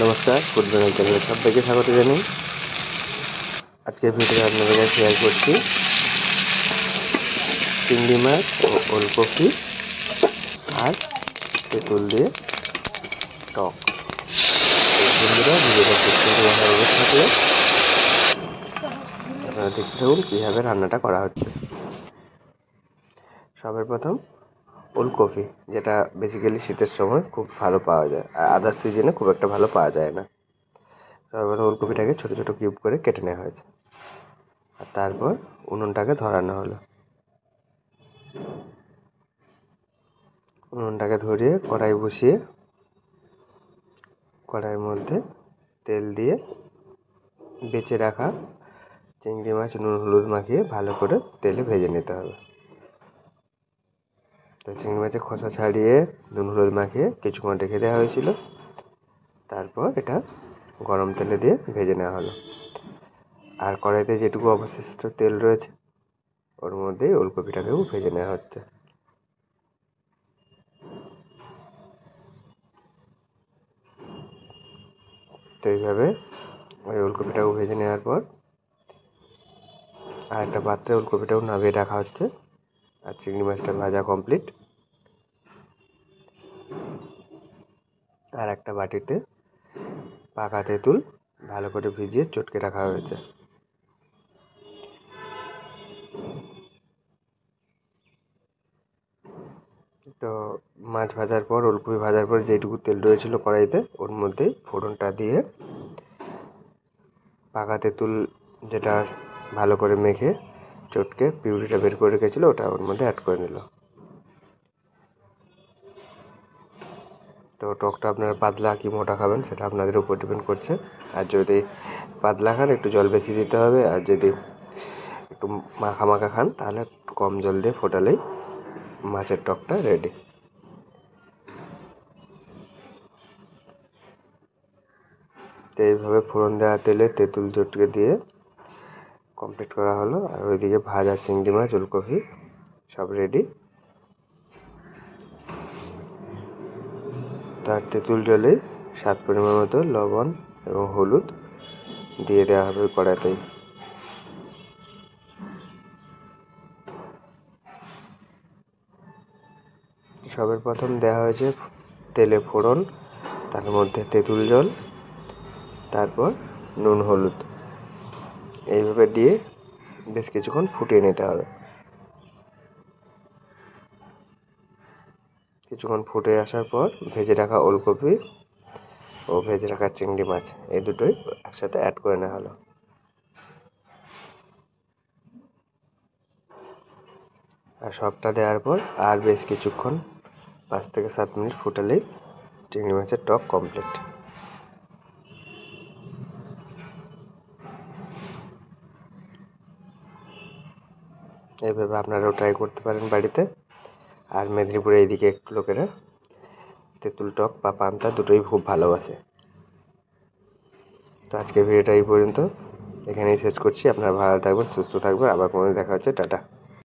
নমস্কার, food blogger চ্যানেলে সবাইকে স্বাগত জানাই। আজকের ভিডিওতে আপনাদের কাছে শেয়ার করছি চিংড়ি মাছ ও ওলকপি আর তেঁতুল দিয়ে টক। বন্ধুরা, ভিডিওটা ভালো থাকলে আপনারা দেখতে থাকুন কীভাবে রান্নাটা করা হচ্ছে। সবার প্রথম ওলকপি, যেটা বেসিক্যালি শীতের সময় খুব ভালো পাওয়া যায়, আর আদার সিজনে খুব একটা ভালো পাওয়া যায় না। সবার প্রথম ওলকপিটাকে ছোটো ছোটো কিউব করে কেটে নেওয়া হয়েছে, আর তারপর উনুনটাকে ধরানো হলো। উনুনটাকে ধরিয়ে কড়াই বসিয়ে কড়াইয়ের মধ্যে তেল দিয়ে বেঁচে রাখা চিংড়ি মাছ নুন হলুদ মাখিয়ে ভালো করে তেলে ভেজে নিতে হবে। তো চিংড়ি মাছের খোসা ছাড়িয়ে নুন হলুদ মাখিয়ে কিছুক্ষণ রেখে দেওয়া হয়েছিল। তারপর এটা গরম তেলে দিয়ে ভেজে নেওয়া হলো। আর কড়াইতে যেটুকু অবশিষ্ট তেল রয়েছে ওর মধ্যেই ওলকপিটাকেও ভেজে নেওয়া হচ্ছে। তো এইভাবে ওই ওলকপিটাও ভেজে নেওয়ার পর আর একটা পাত্রে ওলকপিটাও নামিয়ে রাখা হচ্ছে। আর চিংড়ি মাছটা ভাজা কমপ্লিট। আর একটা বাটিতে পাকা তেঁতুল ভালো করে ভিজিয়ে চটকে রাখা হয়েছে। তো মাছ ভাজার পর ওলকপি ভাজার পর যেটুকু তেল রয়েছিল কড়াইতে ওর মধ্যেই ফোড়নটা দিয়ে পাকা তেঁতুল যেটা ভালো করে মেখে চটকে পিউরিটা বের করে রেখেছিল ওটা ওর মধ্যে অ্যাড করে নিল। তো টকটা আপনারা পাতলা কি মোটা খাবেন সেটা আপনাদের উপর ডিপেন্ড করছে। আর যদি পাতলা খান একটু জল বেশি দিতে হবে, আর যদি একটু মাখা মাখা খান তাহলে একটু কম জল দিয়ে ফোটালেই মাছের টকটা রেডি। তো এইভাবে ফোড়ন দেওয়া তেলে তেঁতুল চটকে দিয়ে কমপ্লিট করা হলো। আর ওইদিকে ভাজা চিংড়ি মাছ ওলকপি সব রেডি। তার তেঁতুল জলে স্বাদ পরিমাণ মতো লবণ এবং হলুদ দিয়ে দেওয়া হবে কড়াইতেই। সবের প্রথম দেওয়া হয়েছে তেলে ফোড়ন, তার মধ্যে তেঁতুল জল, তারপর নুন হলুদ এইভাবে দিয়ে বেশ কিছুক্ষণ ফুটিয়ে নিতে হবে। কিছুক্ষণ ফুটে আসার পর ভেজে রাখা ওলকপি ও ভেজে রাখা চিংড়ি মাছ এই দুটোই একসাথে অ্যাড করে নেওয়া হলো। আর সবটা দেওয়ার পর আর বেশ কিছুক্ষণ 5 থেকে 7 মিনিট ফুটালেই চিংড়ি মাছের টক কমপ্লিট। এইভাবে আপনারাও ট্রাই করতে পারেন বাড়িতে। আর মেদিনীপুরে এইদিকে একটু লোকেরা তেঁতুল টক বা পান্তা দুটোই খুব ভালোবাসে। তো আজকের ভিডিওটা এই পর্যন্ত, এখানেই শেষ করছি। আপনারা ভালো থাকবেন, সুস্থ থাকবেন। আবার কোনো দেখা হচ্ছে। টাটা।